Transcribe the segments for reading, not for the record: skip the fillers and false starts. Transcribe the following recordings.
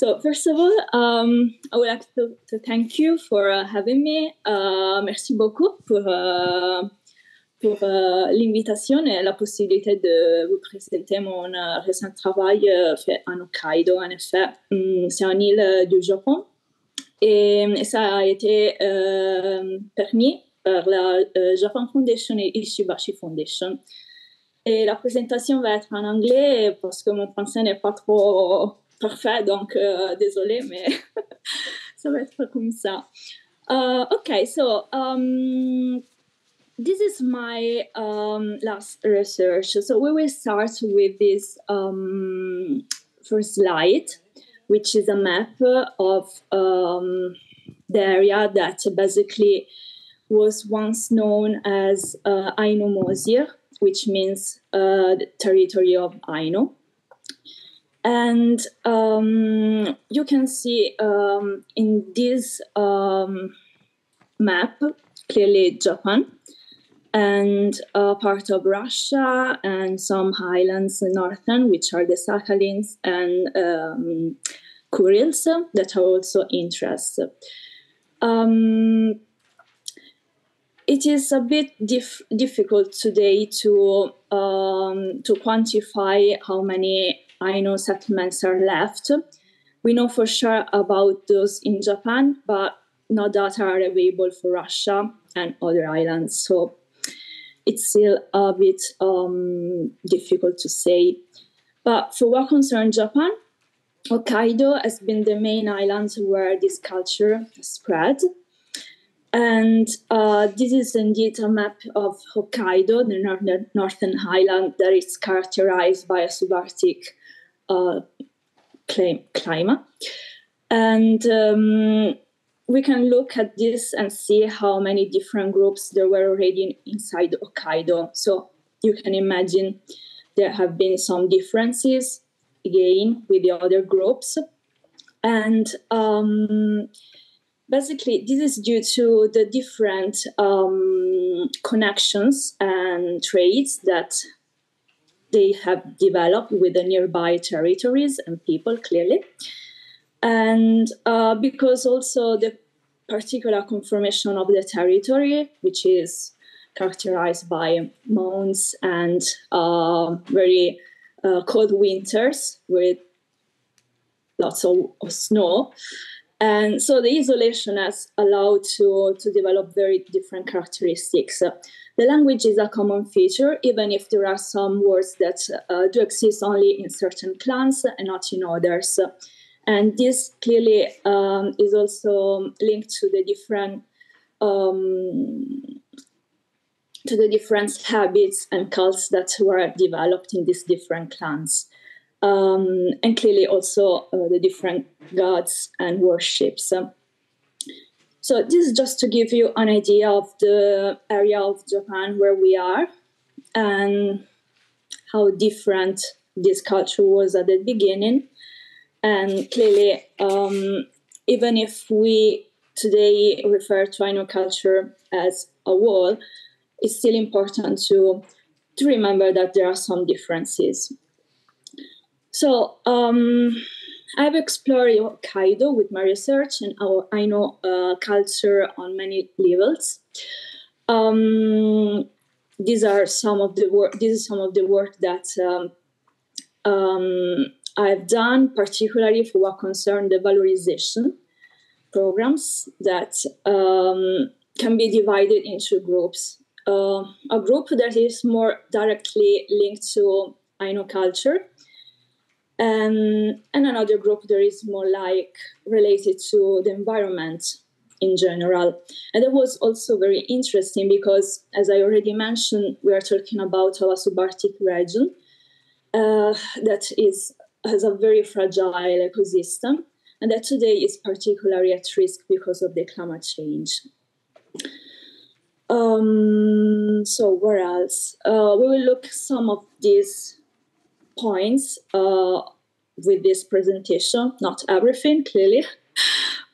So first of all, I would like to thank you for having me. Merci beaucoup pour l'invitation et la possibilité de vous présenter mon récent travail fait en Hokkaido. En effet, c'est une île du Japon et ça a été permis par la Japan Foundation et Ishibashi Foundation. Et la présentation va être en anglais parce que mon français n'est pas trop parfait, donc désolé, mais ça va être comme ça. Okay, so this is my last research. So we will start with this first slide, which is a map of the area that basically was once known as Aino Mosir, which means the territory of Aino. And you can see in this map, clearly Japan, and part of Russia, and some highlands in northern, which are the Sakhalins and Kurils, that are also interest. It is a bit difficult today to quantify how many Aino settlements are left. We know for sure about those in Japan, but no data are available for Russia and other islands. So it's still a bit difficult to say. But for what concerns Japan, Hokkaido has been the main island where this culture has spread. And this is indeed a map of Hokkaido, the northern island that is characterized by a subarctic climate. And we can look at this and see how many different groups there were already inside Hokkaido. So you can imagine there have been some differences, again, with the other groups. And basically, this is due to the different connections and trades that they have developed with the nearby territories and people, clearly. And because also the particular conformation of the territory, which is characterized by mountains and very cold winters with lots of snow. And so the isolation has allowed to develop very different characteristics. The language is a common feature, even if there are some words that do exist only in certain clans and not in others. And this clearly is also linked to the different habits and cults that were developed in these different clans. And clearly also the different gods and worships. So this is just to give you an idea of the area of Japan where we are and how different this culture was at the beginning. And clearly, even if we today refer to Aino culture as a whole, it's still important to remember that there are some differences. So I've explored Hokkaido with my research and our Aino culture on many levels. These are some of the work. This is some of the work that I've done, particularly for what concerns the valorization programs that can be divided into groups. A group that is more directly linked to Aino culture. And another group that is more like related to the environment in general. And that was also very interesting because, as I already mentioned, we are talking about a subarctic region that has a very fragile ecosystem and that today is particularly at risk because of the climate change. So where else? We will look at some of these points with this presentation, not everything clearly,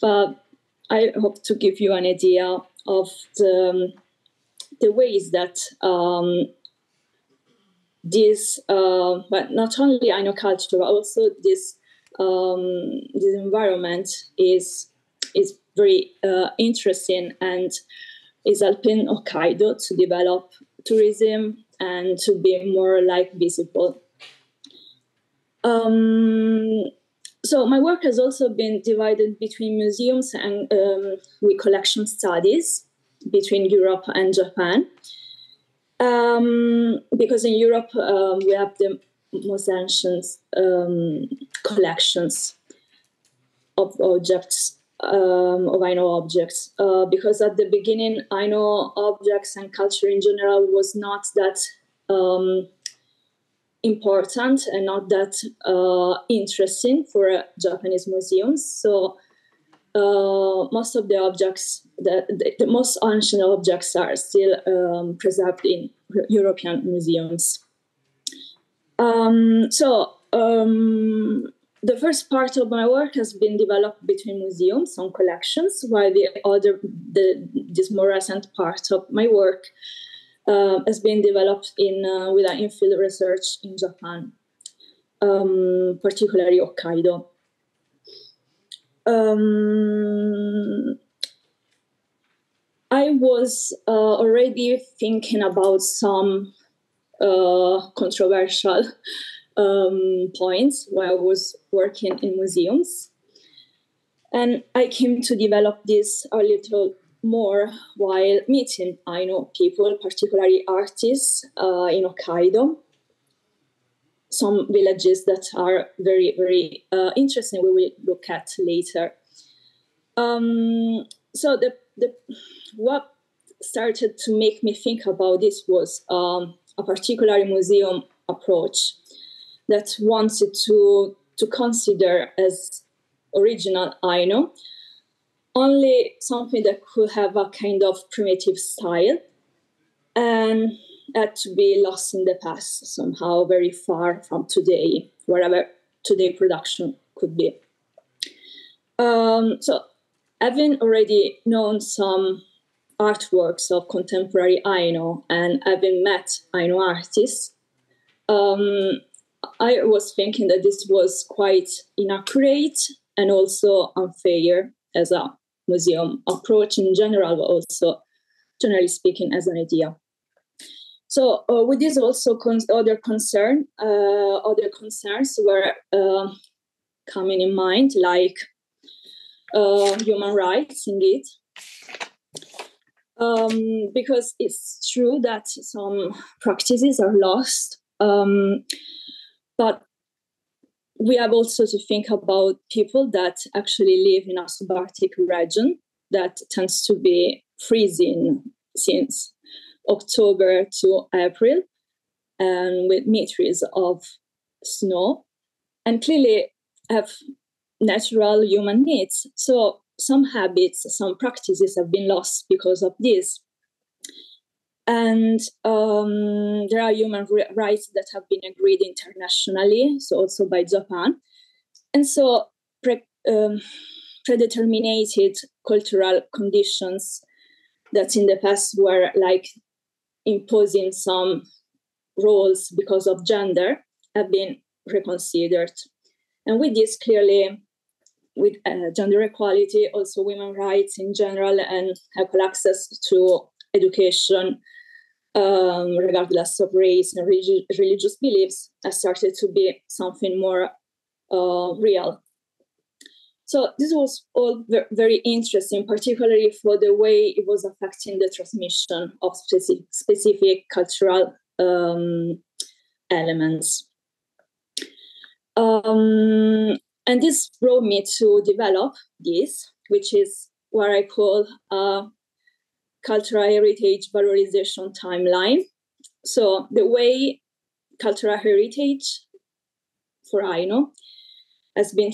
but I hope to give you an idea of the ways that this, but not only Aino culture, but also this this environment is very interesting and is helping Hokkaido to develop tourism and to be more visible. So my work has also been divided between museums and with collection studies between Europe and Japan. Because in Europe we have the most ancient collections of objects, of Aino objects, because at the beginning Aino objects and culture in general was not that important and not that interesting for Japanese museums. So most of the objects, the most ancient objects, are still preserved in European museums. The first part of my work has been developed between museums on collections, while this more recent part of my work has been developed with an in-field research in Japan, particularly Hokkaido. I was already thinking about some controversial points while I was working in museums. And I came to develop this a little more while meeting Aino people, particularly artists in Hokkaido. Some villages that are very, very interesting we will look at later. So what started to make me think about this was a particular museum approach that wanted to consider as original Aino only something that could have a kind of primitive style and had to be lost in the past, somehow very far from today, wherever today production could be. So having already known some artworks of contemporary Aino and having met Aino artists, I was thinking that this was quite inaccurate and also unfair as a museum approach in general, but also, generally speaking, as an idea. So with this also other concerns were coming in mind, like human rights, indeed. Because it's true that some practices are lost, but we have also to think about people that actually live in a subarctic region that tends to be freezing since October to April, and with meters of snow, and clearly have natural human needs. So some habits, some practices have been lost because of this. And there are human rights that have been agreed internationally, so also by Japan. And so predetermined cultural conditions that in the past were like imposing some roles because of gender have been reconsidered. And with this, clearly, with gender equality, also women's rights in general, and equal access to education, regardless of race and religious beliefs, has started to be something more real. So this was all very interesting, particularly for the way it was affecting the transmission of specific cultural elements. And this brought me to develop this, which is what I call a cultural heritage valorization timeline. So the way cultural heritage for Aino has been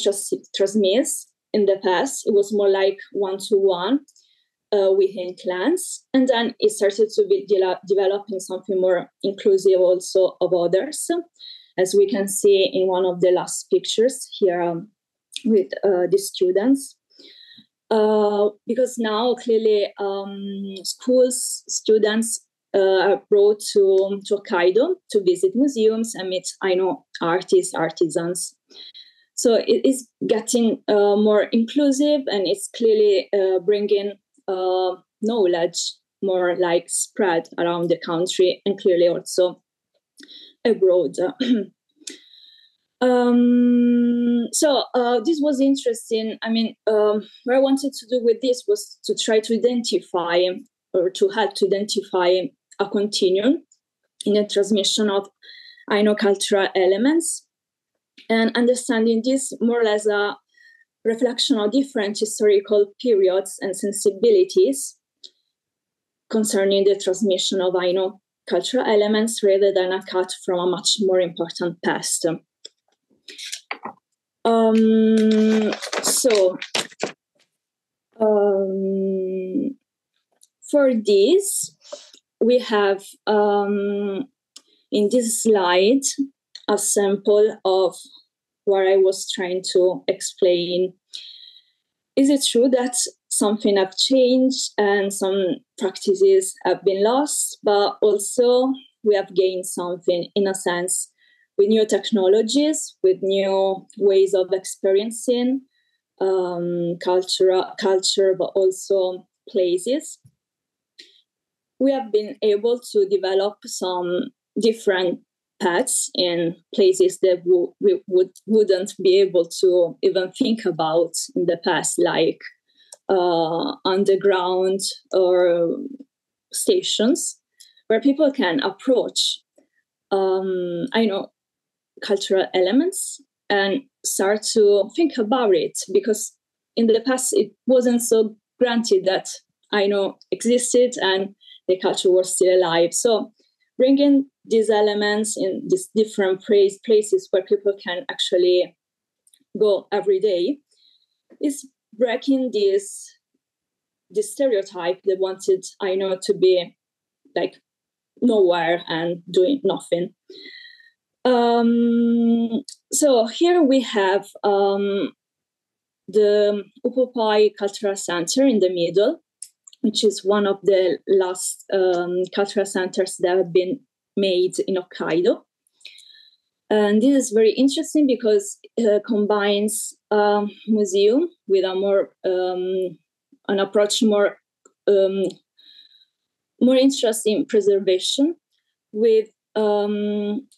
transmitted in the past, it was more like one-to-one within clans. And then it started to be developing something more inclusive also of others, as we can see in one of the last pictures here with the students. Because now clearly schools, students are brought to Hokkaido to visit museums and meet Aino artists, artisans. So it is getting more inclusive, and it's clearly bringing knowledge more like spread around the country and clearly also abroad. So this was interesting. I mean, what I wanted to do with this was to try to identify or to help to identify a continuum in the transmission of Aino cultural elements, and understanding this more or less a reflection of different historical periods and sensibilities concerning the transmission of Aino cultural elements rather than a cut from a much more important past. For this, we have in this slide a sample of what I was trying to explain. Is it true that something have changed and some practices have been lost, but also we have gained something in a sense with new technologies, with new ways of experiencing culture, but also places. We have been able to develop some different paths in places that we wouldn't be able to even think about in the past, like underground or stations where people can approach cultural elements and start to think about it, because in the past it wasn't so granted that existed and the culture was still alive. So bringing these elements in these different places where people can actually go every day is breaking this stereotype that wanted to be like nowhere and doing nothing. So here we have the Upupai Cultural Center in the middle, which is one of the last cultural centers that have been made in Hokkaido. And this is very interesting because it combines museum with a more an approach more interesting preservation with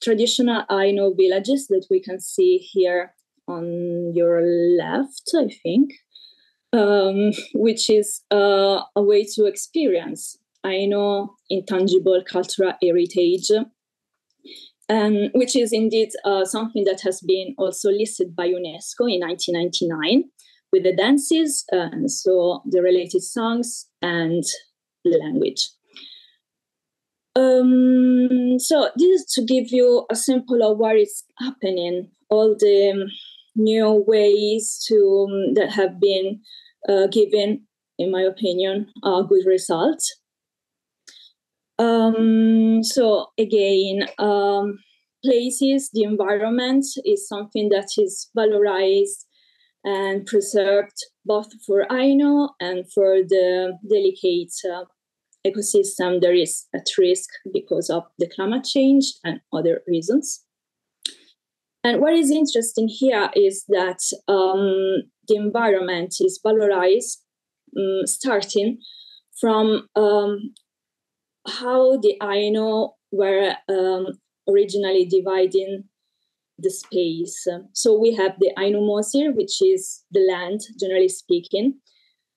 traditional Aino villages that we can see here on your left, I think, which is a way to experience Aino intangible cultural heritage, and which is indeed something that has been also listed by UNESCO in 1999 with the dances, and so the related songs and the language. So this is to give you a sample of what is happening, all the new ways that have been given, in my opinion, a good result. So again, places, the environment is something that is valorized and preserved both for Aino and for the delicate ecosystem that is at risk because of the climate change and other reasons. And what is interesting here is that the environment is valorized starting from how the Aino were originally dividing the space. So we have the Aino Mosir, which is the land, generally speaking,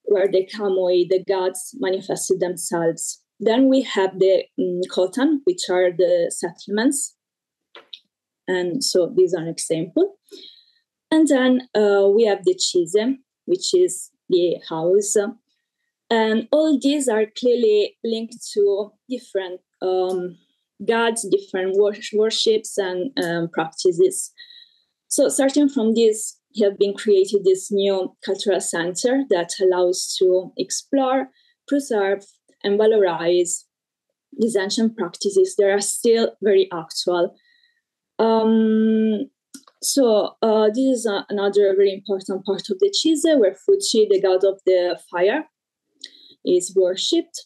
where the Kamoi, the gods, manifested themselves. Then we have the Khotan, which are the settlements. And so these are an example. And then we have the Chise, which is the house. And all these are clearly linked to different gods, different worships and practices. So starting from this, have been created this new cultural center that allows to explore, preserve, and valorize these ancient practices that are still very actual. So this is another very important part of the Chise, where Fuji, the god of the fire, is worshipped.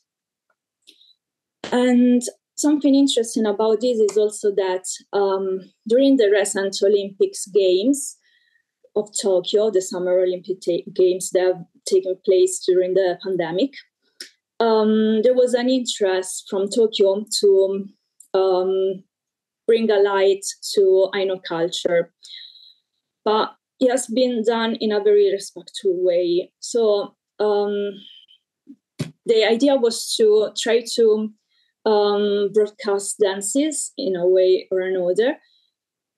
And something interesting about this is also that during the recent Olympics Games, of Tokyo, the Summer Olympic Games that have taken place during the pandemic. There was an interest from Tokyo to bring a light to Aino culture, but it has been done in a very respectful way. So the idea was to try to broadcast dances in a way or another,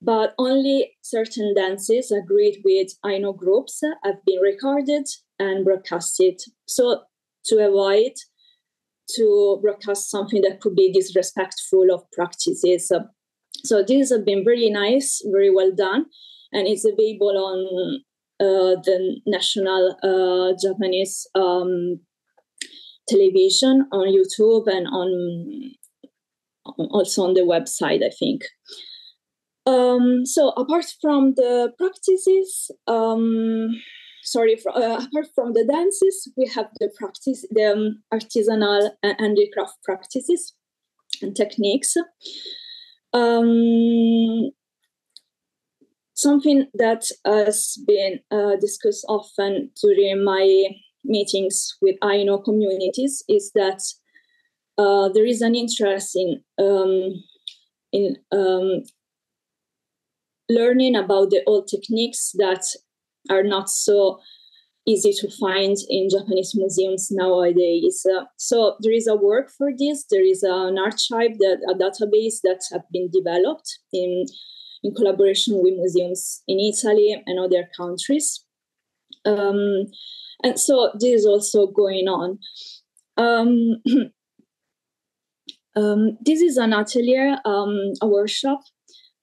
but only certain dances agreed with Aino groups have been recorded and broadcasted. So to avoid to broadcast something that could be disrespectful of practices. So these have been very nice, very well done, and it's available on the national Japanese television, on YouTube, and also on the website, I think. So apart from the practices, apart from the dances, we have the artisanal and handicraft practices and techniques. Something that has been discussed often during my meetings with Aino communities is that there is an interest in learning about the old techniques that are not so easy to find in Japanese museums nowadays. So there is a work for this. There is an archive, a database that have been developed in collaboration with museums in Italy and other countries. And so this is also going on. This is an atelier, a workshop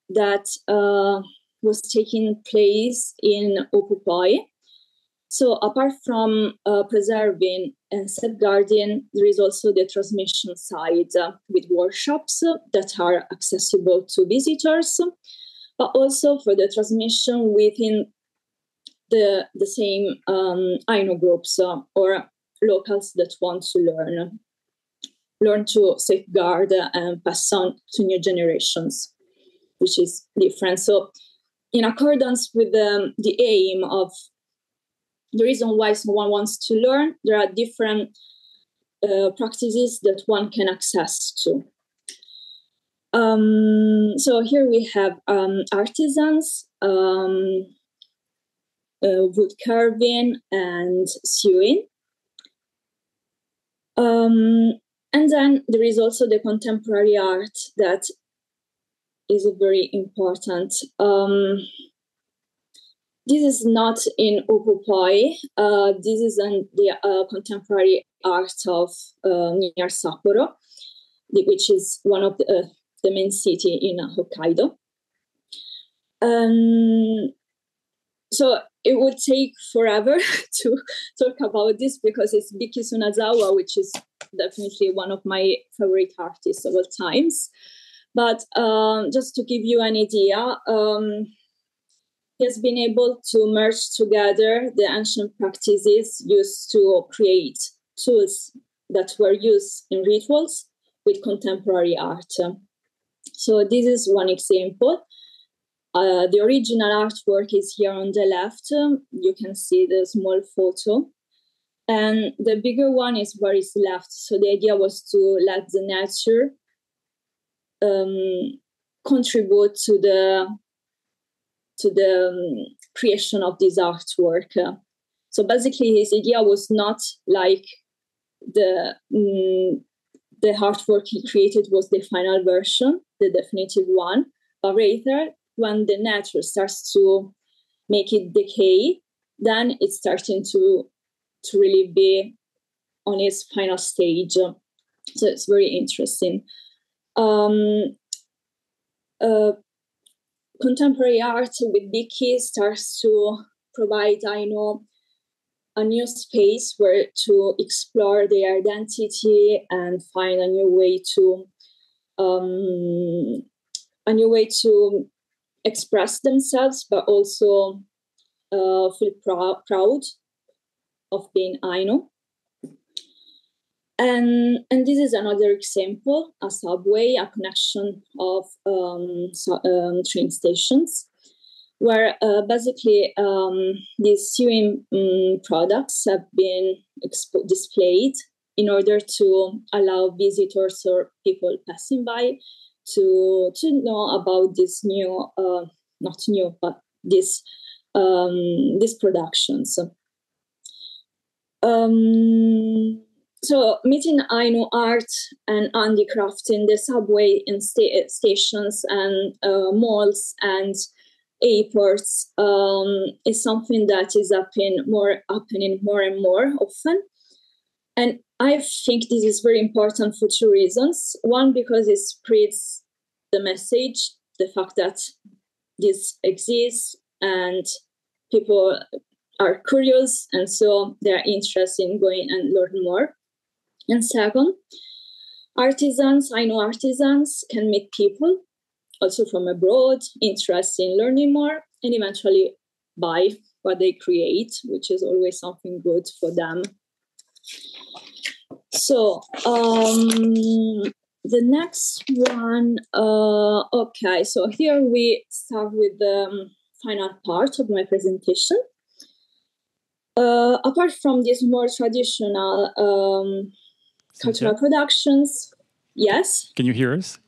that was taking place in Opupoi. So apart from preserving and safeguarding, there is also the transmission side with workshops that are accessible to visitors, but also for the transmission within the same Aino groups or locals that want to learn to safeguard and pass on to new generations, which is different. So in accordance with the aim of the reason why someone wants to learn, there are different practices that one can access to. So here we have artisans, wood carving and sewing. And then there is also the contemporary art that is very important. This is not in Opupoi. This is the contemporary art of near Sapporo, which is one of the main city in Hokkaido. So it would take forever to talk about this because it's Biki Sunazawa, which is definitely one of my favorite artists of all times. But just to give you an idea, he has been able to merge together the ancient practices used to create tools that were used in rituals with contemporary art. So this is one example. The original artwork is here on the left. You can see the small photo. And the bigger one is where it's left. So the idea was to let the nature contribute to the creation of this artwork. So basically his idea was not like the artwork he created was the final version, the definitive one, but rather when the nature starts to make it decay, then it's starting to really be on its final stage. So it's very interesting. Contemporary art with Biki starts to provide, I know, a new space where to explore their identity and find a new way to express themselves, but also feel proud of being Aino. And this is another example, a subway, a connection of train stations. where basically these sewing products have been displayed in order to allow visitors or people passing by to know about this new, not new, but these productions. So meeting Ainu art and handicraft in the subway and stations and malls and airports is something that is happening more and more often. And I think this is very important for two reasons. One, because it spreads the message, the fact that this exists and people are curious, and so they're interested in going and learn more. And second, Ainu artisans can meet people also from abroad, interested in learning more, and eventually buy what they create, which is always something good for them. So the next one, okay, so here we start with the final part of my presentation. Apart from these more traditional cultural productions, yes? Can you hear us?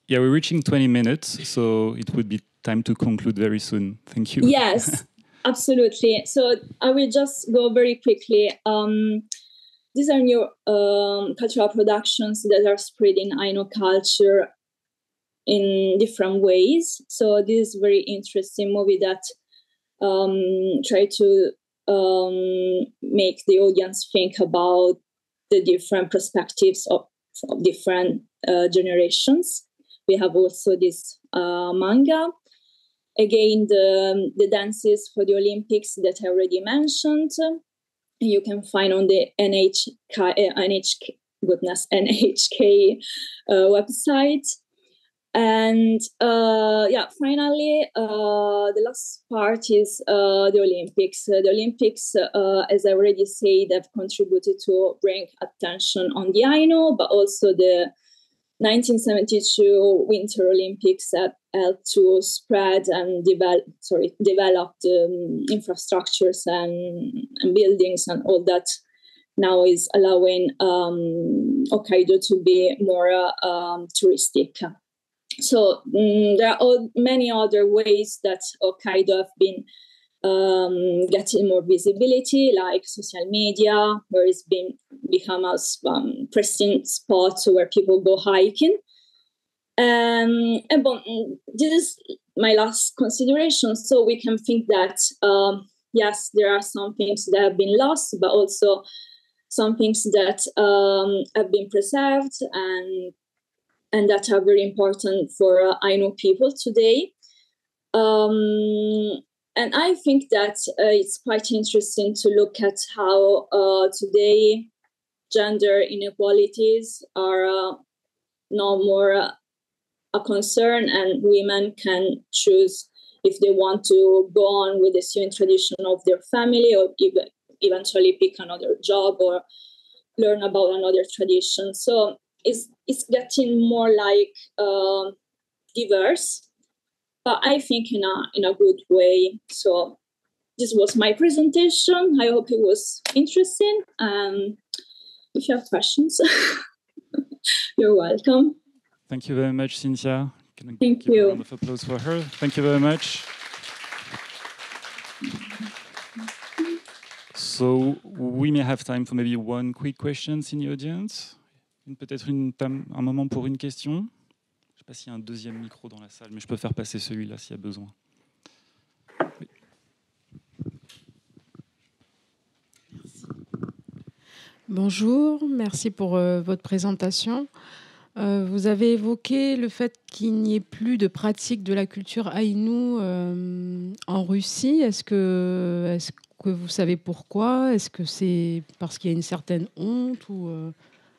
Yeah, we're reaching 20 minutes, so it would be time to conclude very soon. Thank you. Yes, absolutely. So I will just go very quickly. These are new cultural productions that are spreading Ainu culture in different ways. So this is a very interesting movie that try to make the audience think about the different perspectives of different generations. We have also this manga. Again, the dances for the Olympics that I already mentioned. You can find on the NHK website. And finally, the last part is the Olympics. The Olympics, as I already said, have contributed to bring attention on the Ainu, but also the 1972 Winter Olympics have helped to spread and develop infrastructures and buildings and all that now is allowing Hokkaido to be more touristic. So there are many other ways that Hokkaido have been getting more visibility, like social media, where it's become a pristine spot where people go hiking. And this is my last consideration. So we can think that, yes, there are some things that have been lost, but also some things that have been preserved and that are very important for Ainu people today. And I think that it's quite interesting to look at how today gender inequalities are no more a concern, and women can choose if they want to go on with the sewing tradition of their family or even eventually pick another job or learn about another tradition. So it's getting more like diverse, but I think in a good way. So this was my presentation. I hope it was interesting. If you have questions, you're welcome. Thank you very much, Cynthia. Can I Thank give you. a round of applause for her? Thank you very much. So we may have time for maybe one quick question in the audience. Peut-être un moment pour une question. Je ne sais pas s'il y a un deuxième micro dans la salle, mais je peux faire passer celui-là s'il y a besoin. Oui. Bonjour, merci pour votre présentation. Vous avez évoqué le fait qu'il n'y ait plus de pratique de la culture Aïnou en Russie. Est-ce que vous savez pourquoi? Est-ce que c'est parce qu'il y a une certaine honte ou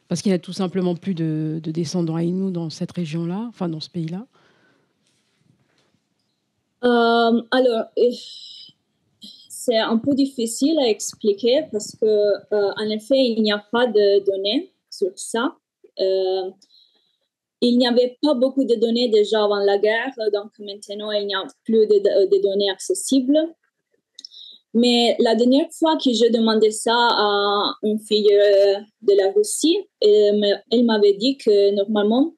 parce qu'il n'y a tout simplement plus de descendants Aïnou dans cette région-là, enfin dans ce pays-là? Alors, c'est un peu difficile à expliquer parce que, en effet, il n'y a pas de données sur ça. il n'y avait pas beaucoup de données déjà avant la guerre, donc maintenant il n'y a plus de données accessibles. Mais la dernière fois que j'ai demandé ça à une fille de la Russie, elle m'avait dit que normalement,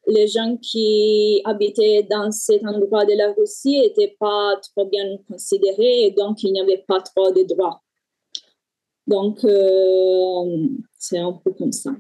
les gens qui habitaient dans cet endroit de la Russie n'étaient pas trop bien considérés et donc il n'y avait pas trop de droits. Donc, c'est un peu comme ça.